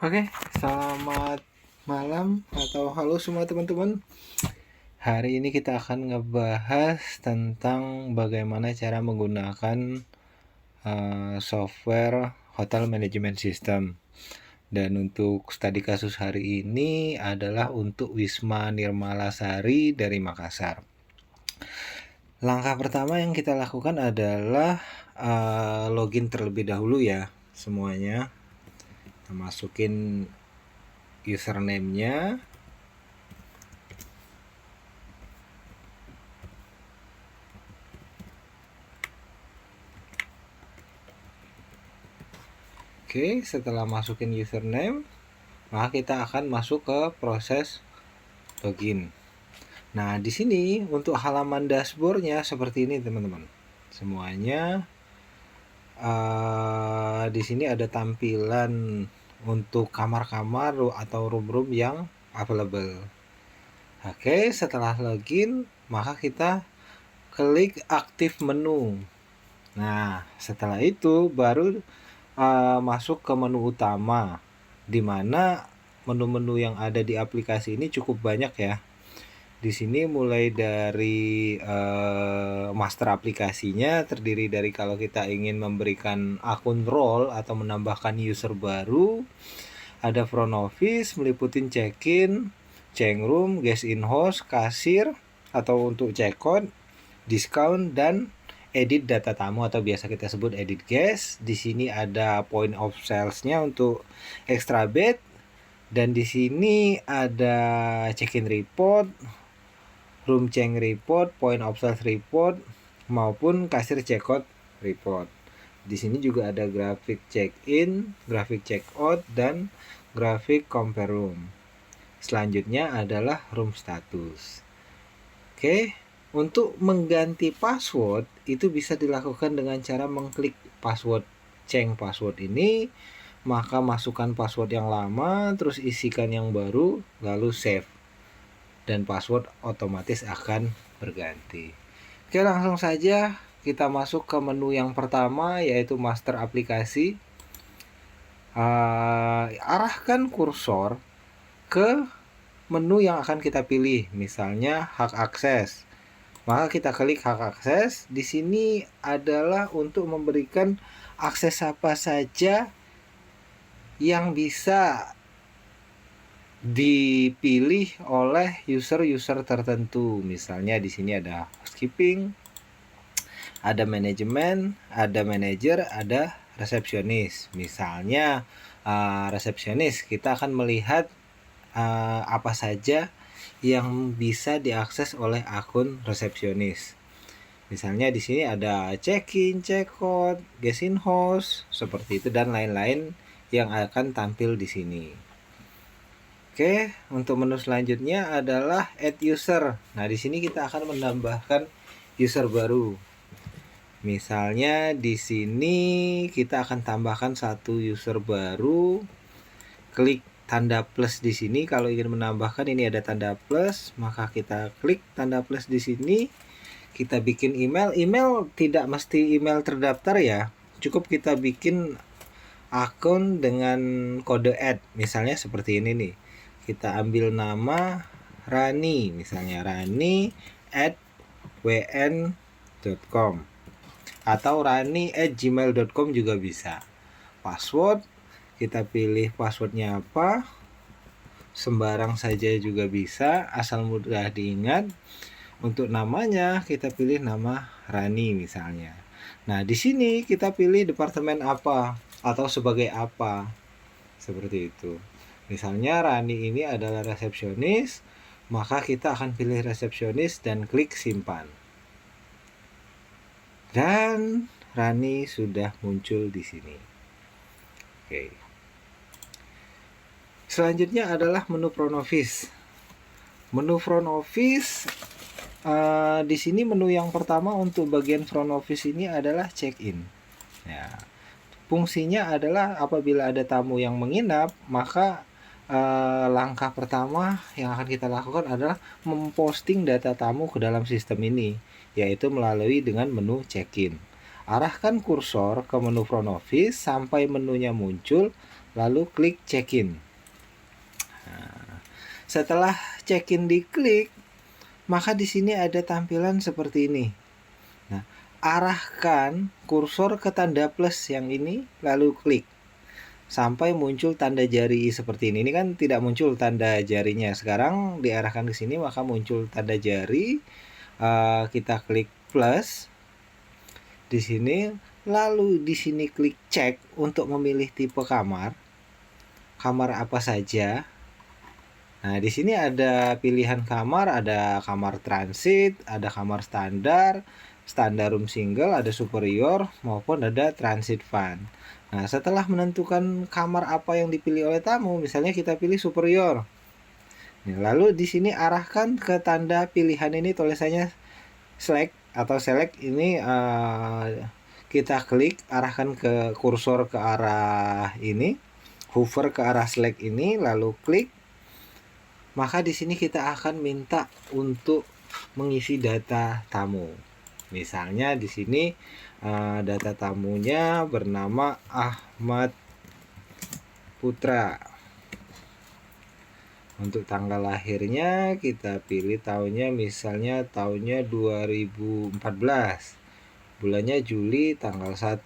Oke, selamat malam atau halo semua teman-teman. Hari ini kita akan ngebahas tentang bagaimana cara menggunakan software Hotel Management System. Dan untuk studi kasus hari ini adalah untuk Wisma Nirmalasari dari Makassar. Langkah pertama yang kita lakukan adalah login terlebih dahulu ya semuanya. Kita masukin username-nya. Oke, setelah masukin username, maka kita akan masuk ke proses login. Nah, di sini untuk halaman dashboardnya seperti ini, teman-teman. Semuanya di sini ada tampilan untuk kamar-kamar atau room-room yang available. Oke, setelah login, maka kita klik aktif menu. Nah, setelah itu baru masuk ke menu utama, di mana menu-menu yang ada di aplikasi ini cukup banyak ya. Di sini mulai dari master aplikasinya terdiri dari kalau kita ingin memberikan akun role atau menambahkan user baru, ada front office meliputi check-in, change room, guest in house, kasir atau untuk check out, discount, dan edit data tamu atau biasa kita sebut edit guest. Di sini ada point of sales-nya untuk extra bed, dan di sini ada check-in report, room change report, point of sales report, maupun kasir checkout report. Di sini juga ada grafik check-in, grafik check-out, dan grafik compare room. Selanjutnya adalah room status. Oke, untuk mengganti password itu bisa dilakukan dengan cara mengklik password, change password ini, maka masukkan password yang lama, terus isikan yang baru, lalu save. Dan password otomatis akan berganti. Oke, langsung saja kita masuk ke menu yang pertama, yaitu master aplikasi. Arahkan kursor ke menu yang akan kita pilih, misalnya hak akses. Maka kita klik hak akses. Di sini adalah untuk memberikan akses apa saja yang bisa dipilih oleh user-user tertentu. Misalnya di sini ada housekeeping, ada manajemen, ada manajer, ada resepsionis. Misalnya resepsionis, kita akan melihat apa saja yang bisa diakses oleh akun resepsionis. Misalnya di sini ada check-in, check-out, guest in house, seperti itu, dan lain-lain yang akan tampil di sini. Oke, untuk menu selanjutnya adalah add user. Nah, di sini kita akan menambahkan user baru. Misalnya di sini kita akan tambahkan satu user baru. Klik tanda plus di sini kalau ingin menambahkan, ini ada tanda plus, maka kita klik tanda plus di sini. Kita bikin email. Email tidak mesti email terdaftar ya. Cukup kita bikin akun dengan kode add. Misalnya seperti ini nih. Kita ambil nama Rani, misalnya rani@wn.com atau rani@gmail.com juga bisa. Password, kita pilih passwordnya apa, sembarang saja juga bisa, asal mudah diingat. Untuk namanya kita pilih nama Rani misalnya. Nah, di sini kita pilih departemen apa atau sebagai apa, seperti itu. Misalnya Rani ini adalah resepsionis, maka kita akan pilih resepsionis dan klik simpan. Dan Rani sudah muncul di sini. Oke. Selanjutnya adalah menu front office. Menu front office, di sini menu yang pertama untuk bagian front office ini adalah check-in. Ya. Fungsinya adalah apabila ada tamu yang menginap, maka langkah pertama yang akan kita lakukan adalah memposting data tamu ke dalam sistem ini, yaitu melalui dengan menu check-in. Arahkan kursor ke menu front office sampai menunya muncul, lalu klik check-in. Nah, setelah check-in diklik, maka di sini ada tampilan seperti ini. Nah, arahkan kursor ke tanda plus yang ini, lalu klik sampai muncul tanda jari seperti ini. Ini kan tidak muncul tanda jarinya. Sekarang diarahkan ke sini, maka muncul tanda jari. Kita klik plus di sini, lalu di sini klik cek untuk memilih tipe kamar apa saja. Nah, di sini ada pilihan kamar, ada kamar transit, ada kamar standar, standar room single, ada superior, maupun ada transit van. Nah, setelah menentukan kamar apa yang dipilih oleh tamu, misalnya kita pilih superior. Nah, lalu di sini arahkan ke tanda pilihan ini, tulisannya select atau select ini, kita klik, arahkan ke kursor ke arah ini, hover ke arah select ini, lalu klik. Maka di sini kita akan minta untuk mengisi data tamu. Misalnya di sini data tamunya bernama Ahmad Putra. Untuk tanggal lahirnya kita pilih tahunnya, misalnya tahunnya 2014. Bulannya Juli tanggal 1.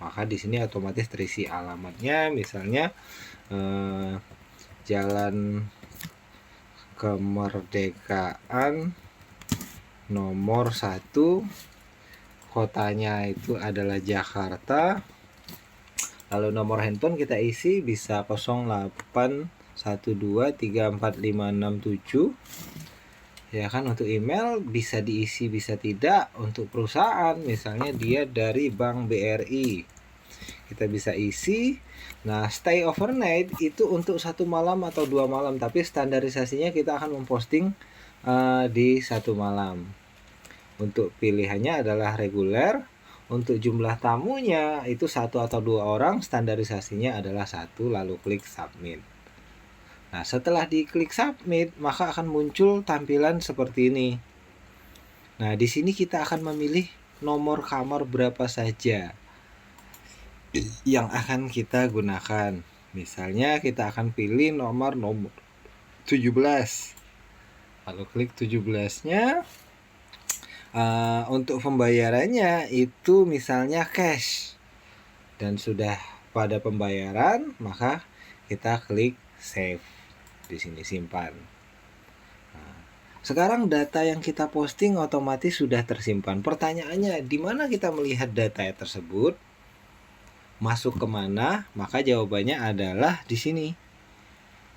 Maka di sini otomatis terisi alamatnya, misalnya Jalan Kemerdekaan nomor 1, kotanya itu adalah Jakarta. Lalu nomor handphone kita isi bisa 0812345667. Ya kan, untuk email bisa diisi bisa tidak. Untuk perusahaan misalnya dia dari Bank BRI, kita bisa isi. Nah, stay overnight itu untuk 1 malam atau 2 malam, tapi standarisasinya kita akan memposting di 1 malam. Untuk pilihannya adalah reguler. Untuk jumlah tamunya itu 1 atau 2 orang, standarisasinya adalah 1, lalu klik submit. Nah, setelah diklik submit, maka akan muncul tampilan seperti ini. Nah, di sini kita akan memilih nomor kamar berapa saja yang akan kita gunakan. Misalnya kita akan pilih nomor 17. Lalu klik 17-nya. Untuk pembayarannya itu misalnya cash. Dan sudah pada pembayaran, maka kita klik save. Di sini simpan. Nah, sekarang data yang kita posting otomatis sudah tersimpan. Pertanyaannya, di mana kita melihat data tersebut? Masuk kemana? Maka jawabannya adalah di sini,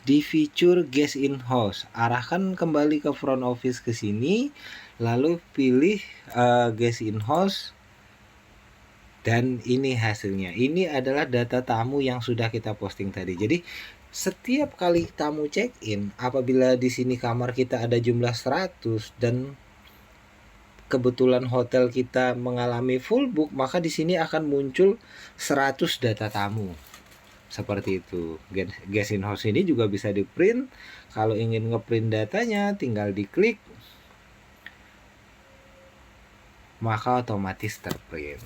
di fitur guest in house. Arahkan kembali ke front office ke sini, lalu pilih guest in house, dan ini hasilnya. Ini adalah data tamu yang sudah kita posting tadi. Jadi setiap kali tamu check in, apabila di sini kamar kita ada jumlah 100 dan kebetulan hotel kita mengalami full book, maka di sini akan muncul 100 data tamu. Seperti itu. Guest in house ini juga bisa di print. Kalau ingin ngeprint datanya, tinggal diklik, maka otomatis terprint.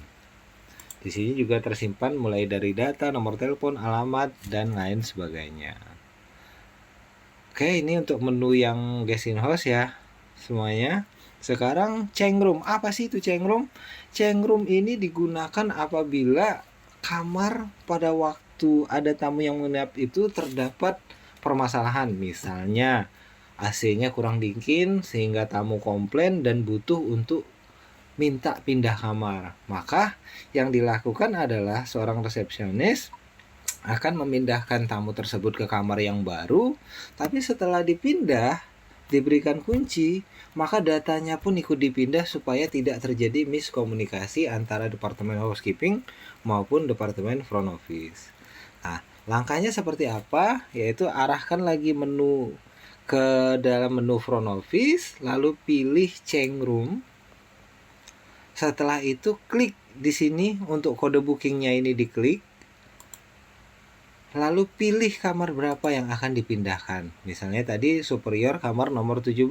Di sini juga tersimpan mulai dari data, nomor telepon, alamat, dan lain sebagainya. Oke, ini untuk menu yang guest in house ya semuanya. Sekarang change room. Apa sih itu change room? Change room ini digunakan apabila kamar pada waktu ada tamu yang menginap itu terdapat permasalahan. Misalnya AC-nya kurang dingin sehingga tamu komplain dan butuh untuk minta pindah kamar. Maka yang dilakukan adalah seorang resepsionis akan memindahkan tamu tersebut ke kamar yang baru. Tapi setelah dipindah, diberikan kunci, maka datanya pun ikut dipindah supaya tidak terjadi miskomunikasi antara departemen housekeeping maupun departemen front office. Nah, langkahnya seperti apa? Yaitu arahkan lagi menu ke dalam menu front office, lalu pilih change room. Setelah itu klik di sini untuk kode bookingnya ini diklik. Lalu pilih kamar berapa yang akan dipindahkan. Misalnya tadi superior kamar nomor 17.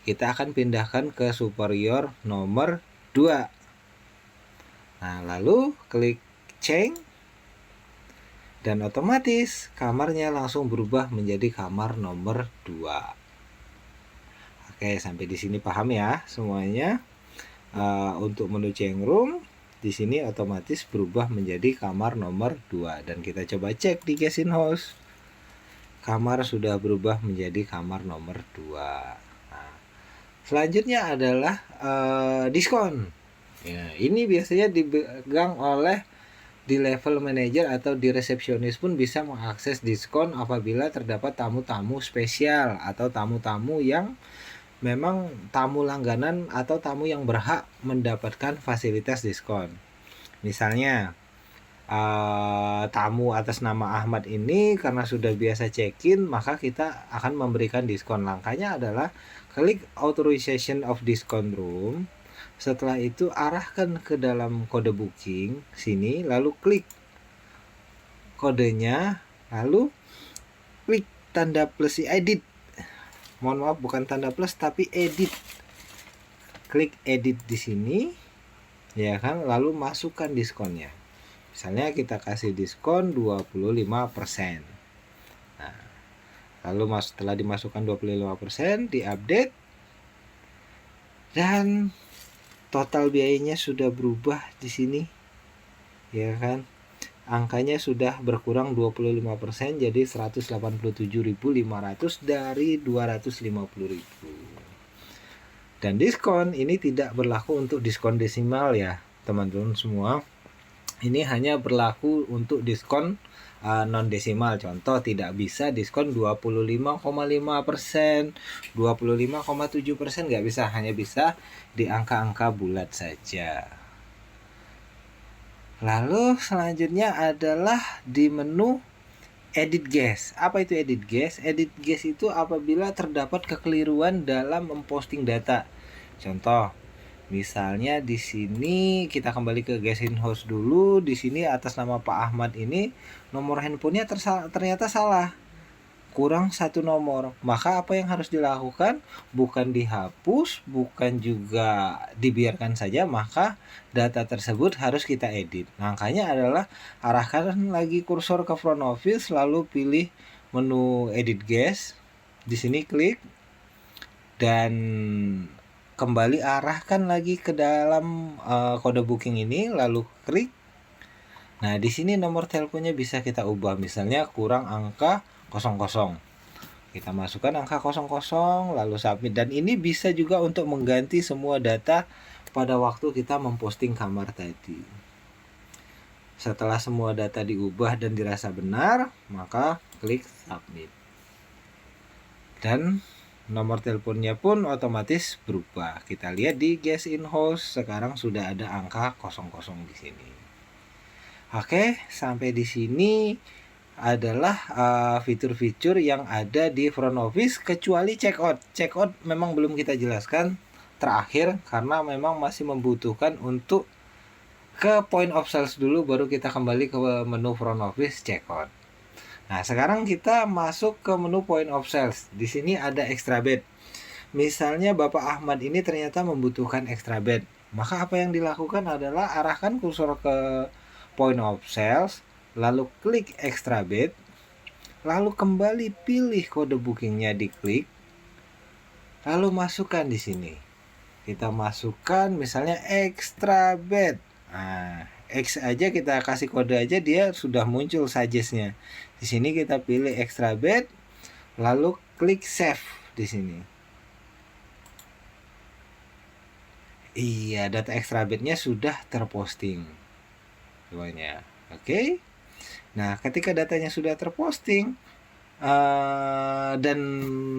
Kita akan pindahkan ke superior nomor 2. Nah, lalu klik change. Dan otomatis kamarnya langsung berubah menjadi kamar nomor 2. Oke, sampai di sini paham ya semuanya. Untuk menu change room di sini otomatis berubah menjadi kamar nomor 2 dan kita coba cek di guest in house. Kamar sudah berubah menjadi kamar nomor 2. Nah, selanjutnya adalah diskon. Ya, ini biasanya dipegang oleh di level manager atau di resepsionis pun bisa mengakses diskon apabila terdapat tamu-tamu spesial atau tamu-tamu yang memang tamu langganan atau tamu yang berhak mendapatkan fasilitas diskon. Misalnya tamu atas nama Ahmad ini karena sudah biasa check-in, maka kita akan memberikan diskon. Langkahnya adalah klik authorization of discount room. Setelah itu arahkan ke dalam kode booking sini, lalu klik kodenya, lalu klik tanda plus edit. Mohon maaf, bukan tanda plus tapi edit. Klik edit di sini, ya kan, lalu masukkan diskonnya. Misalnya kita kasih diskon 25%. Nah, lalu setelah dimasukkan 25%, diupdate dan total biayanya sudah berubah di sini, ya kan? Angkanya sudah berkurang 25% jadi 187.500 dari 250.000. Dan diskon ini tidak berlaku untuk diskon desimal ya, teman-teman semua. Ini hanya berlaku untuk diskon non desimal. Contoh, tidak bisa diskon 25,5%, 25,7%, nggak bisa, hanya bisa di angka-angka bulat saja. Lalu selanjutnya adalah di menu edit guest. Apa itu edit guest? Edit guest itu apabila terdapat kekeliruan dalam memposting data. Contoh, misalnya di sini kita kembali ke guest in house dulu. Di sini atas nama Pak Ahmad ini nomor handphonenya ternyata salah, kurang satu nomor. Maka apa yang harus dilakukan? Bukan dihapus, bukan juga dibiarkan saja, maka data tersebut harus kita edit. Langkahnya adalah arahkan lagi kursor ke front office, lalu pilih menu edit guest. Di sini klik dan kembali arahkan lagi ke dalam kode booking ini, lalu klik. Nah, di sini nomor teleponnya bisa kita ubah, misalnya kurang angka 00. Kita masukkan angka 00 lalu submit, dan ini bisa juga untuk mengganti semua data pada waktu kita memposting kamar tadi. Setelah semua data diubah dan dirasa benar, maka klik submit. Dan nomor teleponnya pun otomatis berubah. Kita lihat di guest in house sekarang sudah ada angka 00 di sini. Oke, sampai di sini adalah fitur-fitur yang ada di front office kecuali checkout. Checkout memang belum kita jelaskan terakhir karena memang masih membutuhkan untuk ke point of sales dulu, baru kita kembali ke menu front office checkout. Nah, sekarang kita masuk ke menu point of sales. Di sini ada extra bed. Misalnya Bapak Ahmad ini ternyata membutuhkan extra bed, maka apa yang dilakukan adalah arahkan kursor ke point of sales, lalu klik extra bed, lalu kembali pilih kode bookingnya, diklik, lalu masukkan di sini. Kita masukkan misalnya extra bed. Nah, X aja kita kasih kode aja, dia sudah muncul suggest-nya. Di sini kita pilih extra bed, lalu klik save di sini. Iya, data extra bednya sudah terposting semuanya. Oke. Nah, ketika datanya sudah terposting dan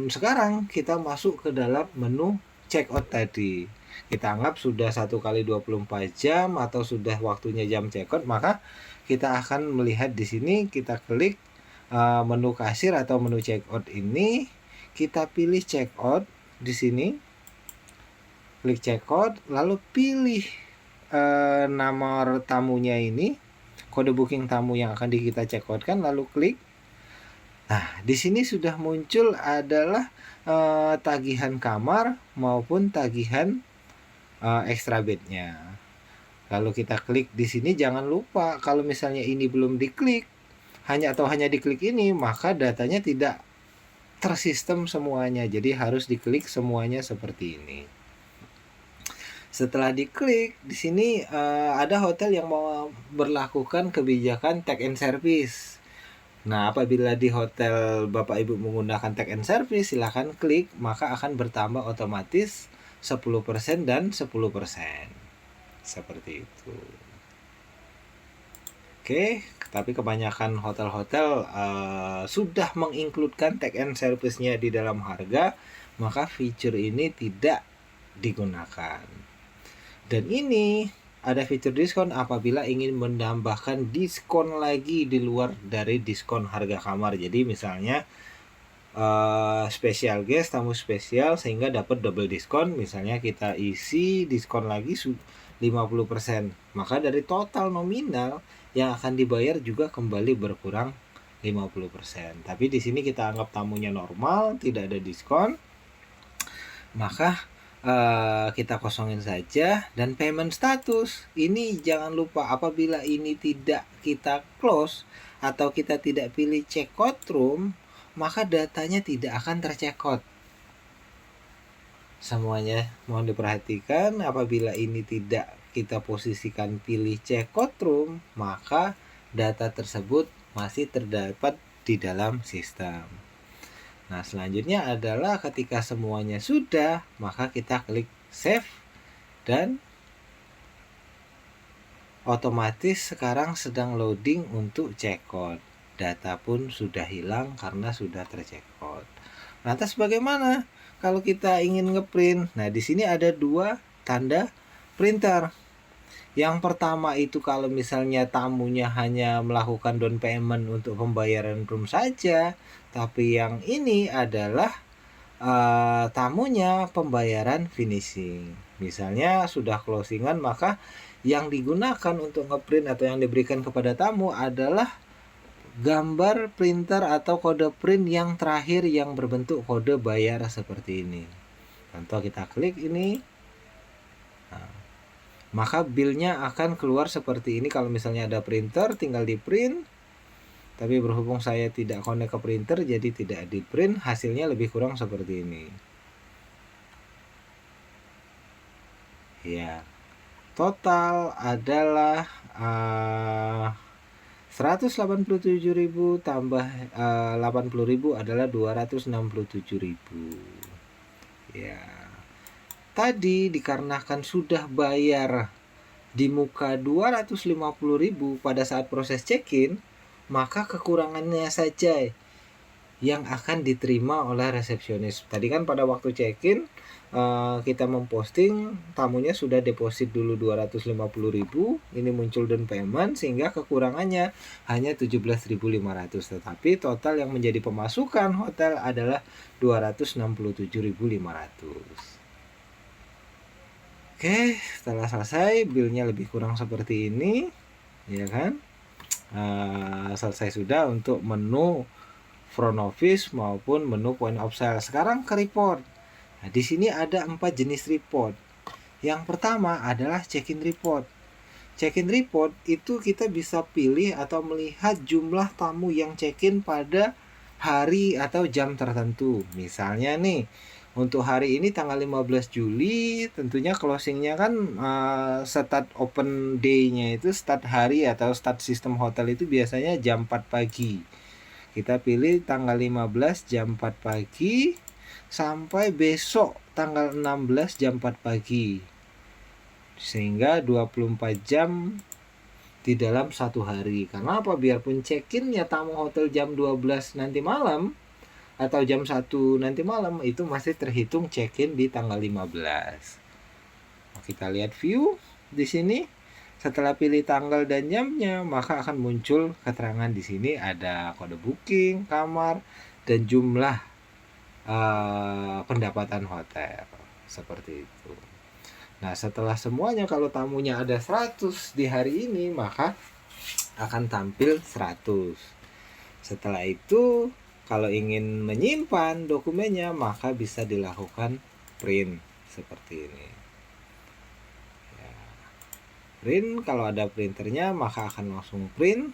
sekarang kita masuk ke dalam menu checkout tadi. Kita anggap sudah 1 kali 24 jam atau sudah waktunya jam checkout, maka kita akan melihat di sini, kita klik menu kasir atau menu checkout ini, kita pilih checkout di sini. Klik checkout, lalu pilih nomor tamunya ini, kode booking tamu yang akan kita checkoutkan, lalu klik. Nah, di sini sudah muncul adalah tagihan kamar maupun tagihan extra bednya. Lalu kita klik di sini, jangan lupa kalau misalnya ini belum diklik, hanya diklik ini, maka datanya tidak tersistem semuanya. Jadi harus diklik semuanya seperti ini. Setelah diklik, di sini ada hotel yang mau berlakukan kebijakan take and service. Nah, apabila di hotel Bapak Ibu menggunakan take and service, silahkan klik, maka akan bertambah otomatis 10% dan 10%. Seperti itu. Oke, tapi kebanyakan hotel-hotel sudah menginkludkan take and service-nya di dalam harga, maka fitur ini tidak digunakan. Dan ini ada fitur diskon apabila ingin menambahkan diskon lagi di luar dari diskon harga kamar. Jadi misalnya special guest, tamu spesial, sehingga dapat double diskon. Misalnya kita isi diskon lagi 50%, maka dari total nominal yang akan dibayar juga kembali berkurang 50%. Tapi di sini kita anggap tamunya normal, tidak ada diskon, maka kita kosongin saja. Dan payment status ini jangan lupa, apabila ini tidak kita close atau kita tidak pilih check out room, maka datanya tidak akan tercekot. Semuanya mohon diperhatikan, apabila ini tidak kita posisikan pilih check out room, maka data tersebut masih terdapat di dalam sistem. Nah, selanjutnya adalah ketika semuanya sudah, maka kita klik save, dan otomatis sekarang sedang loading untuk checkout. Data pun sudah hilang karena sudah tercheckout. Lantas bagaimana kalau kita ingin ngeprint? Nah, di sini ada dua tanda printer. Yang pertama itu kalau misalnya tamunya hanya melakukan down payment untuk pembayaran room saja, tapi yang ini adalah tamunya pembayaran finishing. Misalnya sudah closingan, maka yang digunakan untuk ngeprint atau yang diberikan kepada tamu adalah gambar printer atau kode print yang terakhir yang berbentuk kode bayar seperti ini. Contoh, kita klik ini. Maka billnya akan keluar seperti ini. Kalau misalnya ada printer, tinggal di print. Tapi berhubung saya tidak connect ke printer, jadi tidak di print. Hasilnya lebih kurang seperti ini. Ya, total adalah 187.000 tambah 80.000 adalah 267.000. Ya. Tadi dikarenakan sudah bayar di muka 250.000 pada saat proses check-in, maka kekurangannya saja yang akan diterima oleh resepsionis. Tadi kan pada waktu check-in kita memposting tamunya sudah deposit dulu 250.000, ini muncul down payment sehingga kekurangannya hanya 17.500, tetapi total yang menjadi pemasukan hotel adalah 267.500. Oke, setelah selesai, billnya lebih kurang seperti ini, ya kan? Selesai sudah untuk menu front office maupun menu point of sale. Sekarang ke report. Nah, di sini ada 4 jenis report. Yang pertama adalah check-in report. Check-in report itu kita bisa pilih atau melihat jumlah tamu yang check-in pada hari atau jam tertentu. Misalnya nih, untuk hari ini tanggal 15 Juli, tentunya closingnya kan start open day-nya itu, start hari atau start sistem hotel itu biasanya jam 4 pagi. Kita pilih tanggal 15 jam 4 pagi sampai besok tanggal 16 jam 4 pagi. Sehingga 24 jam di dalam satu hari. Karena apa? Biarpun check-innya tamu hotel jam 12 nanti malam atau jam 1 nanti malam, itu masih terhitung check-in di tanggal 15. Kita lihat view di sini. Setelah pilih tanggal dan jamnya, maka akan muncul keterangan di sini, ada kode booking, kamar, dan jumlah pendapatan hotel. Seperti itu. Nah, setelah semuanya, kalau tamunya ada 100 di hari ini, maka akan tampil 100. Setelah itu, kalau ingin menyimpan dokumennya, maka bisa dilakukan print seperti ini. Ya. Print, kalau ada printernya, maka akan langsung print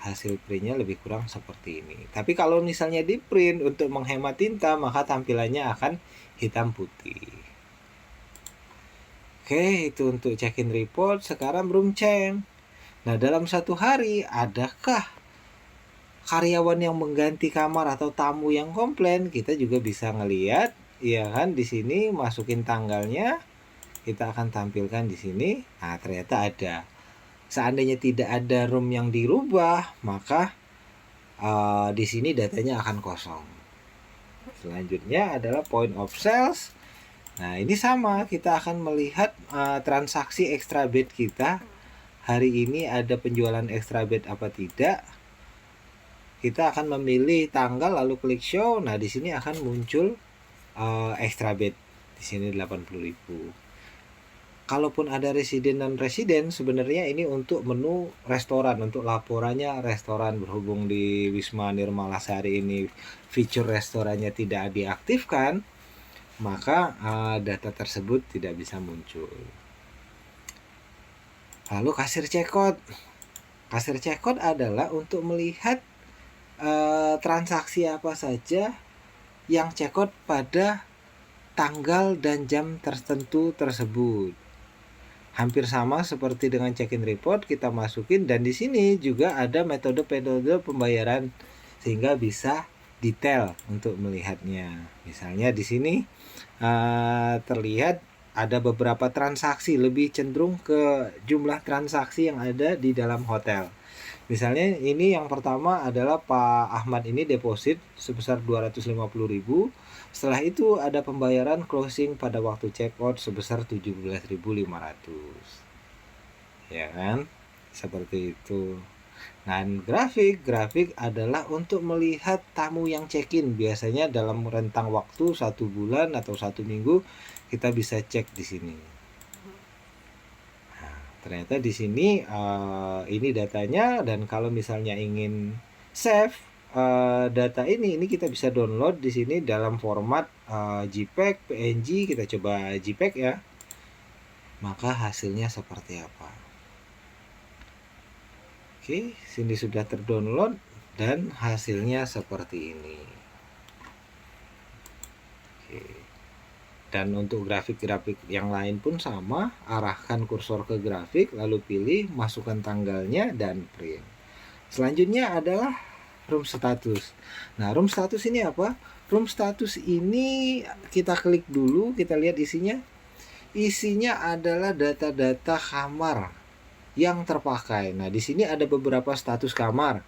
hasil printnya lebih kurang seperti ini. Tapi kalau misalnya di print untuk menghemat tinta, maka tampilannya akan hitam putih. Oke, itu untuk check-in report. Sekarang room check. Nah, dalam satu hari adakah karyawan yang mengganti kamar atau tamu yang komplain? Kita juga bisa ngelihat, ya kan, di sini masukin tanggalnya. Kita akan tampilkan di sini. Nah, ternyata ada. Seandainya tidak ada room yang dirubah, maka di sini datanya akan kosong. Selanjutnya adalah point of sales. Nah, ini sama, kita akan melihat transaksi extra bed kita. Hari ini ada penjualan extra bed apa tidak. Kita akan memilih tanggal lalu klik show. Nah, di sini akan muncul extra bed. Di sini 80.000. Kalaupun ada residen dan residen, sebenarnya ini untuk menu restoran, untuk laporannya restoran. Berhubung di Wisma Nirmalasari ini fitur restorannya tidak diaktifkan, maka data tersebut tidak bisa muncul. Lalu kasir check-out. Kasir check-out adalah untuk melihat transaksi apa saja yang check-out pada tanggal dan jam tertentu tersebut. Hampir sama seperti dengan check-in report, kita masukin, dan di sini juga ada metode-metode pembayaran sehingga bisa detail untuk melihatnya. Misalnya di sini terlihat ada beberapa transaksi, lebih cenderung ke jumlah transaksi yang ada di dalam hotel. Misalnya ini yang pertama adalah Pak Ahmad ini deposit sebesar 250.000. Setelah itu ada pembayaran closing pada waktu check out sebesar 17.500. Ya kan? Seperti itu. Nah, grafik adalah untuk melihat tamu yang check-in. Biasanya dalam rentang waktu 1 bulan atau 1 minggu kita bisa cek di sini. Ternyata di sini ini datanya, dan kalau misalnya ingin save data ini kita bisa download di sini dalam format JPEG, PNG. Kita coba JPEG ya. Maka hasilnya seperti apa? Oke, sini sudah terdownload dan hasilnya seperti ini. Oke. Dan untuk grafik-grafik yang lain pun sama, arahkan kursor ke grafik, lalu pilih, masukkan tanggalnya, dan print. Selanjutnya adalah room status. Nah, room status ini apa? Room status ini kita klik dulu, kita lihat isinya. Isinya adalah data-data kamar yang terpakai. Nah, di sini ada beberapa status kamar.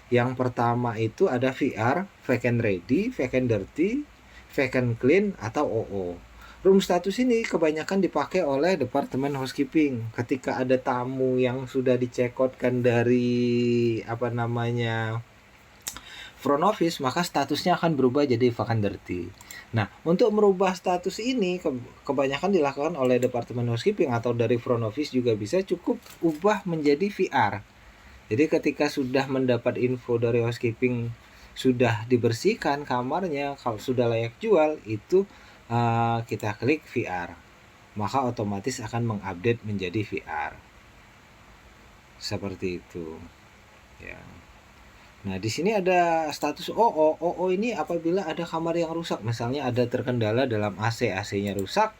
Yang pertama itu ada VR, vacant ready, vacant dirty, vacant clean, atau OO. Room status ini kebanyakan dipakai oleh departemen housekeeping. Ketika ada tamu yang sudah dicekotkan dari front office, maka statusnya akan berubah jadi vacant dirty. Nah, untuk merubah status ini kebanyakan dilakukan oleh departemen housekeeping atau dari front office juga bisa, cukup ubah menjadi VR. Jadi ketika sudah mendapat info dari housekeeping sudah dibersihkan kamarnya, kalau sudah layak jual, itu kita klik VR, maka otomatis akan mengupdate menjadi VR. Seperti itu ya. Nah, di sini ada status OO. OO ini apabila ada kamar yang rusak, misalnya ada terkendala dalam AC-nya rusak,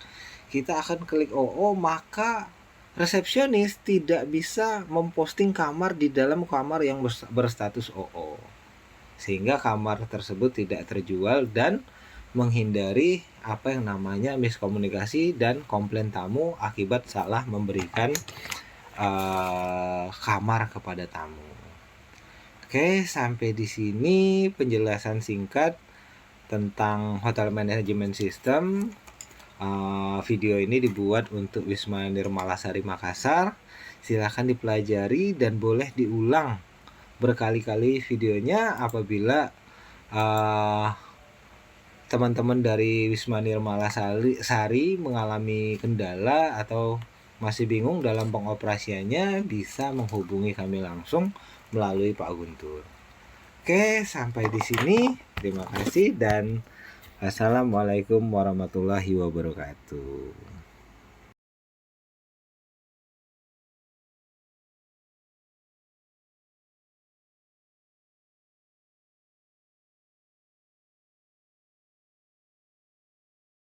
kita akan klik OO, maka resepsionis tidak bisa memposting kamar di dalam kamar yang berstatus OO, sehingga kamar tersebut tidak terjual dan menghindari apa yang namanya miskomunikasi dan komplain tamu akibat salah memberikan kamar kepada tamu. Oke, sampai di sini penjelasan singkat tentang Hotel Management System. Video ini dibuat untuk Wisma Nirmalasari Makassar. Silahkan dipelajari dan boleh diulang berkali-kali videonya apabila teman-teman dari Wisma Nirmalasari mengalami kendala atau masih bingung dalam pengoperasiannya, bisa menghubungi kami langsung melalui Pak Guntur. Oke, sampai di sini. Terima kasih dan assalamualaikum warahmatullahi wabarakatuh.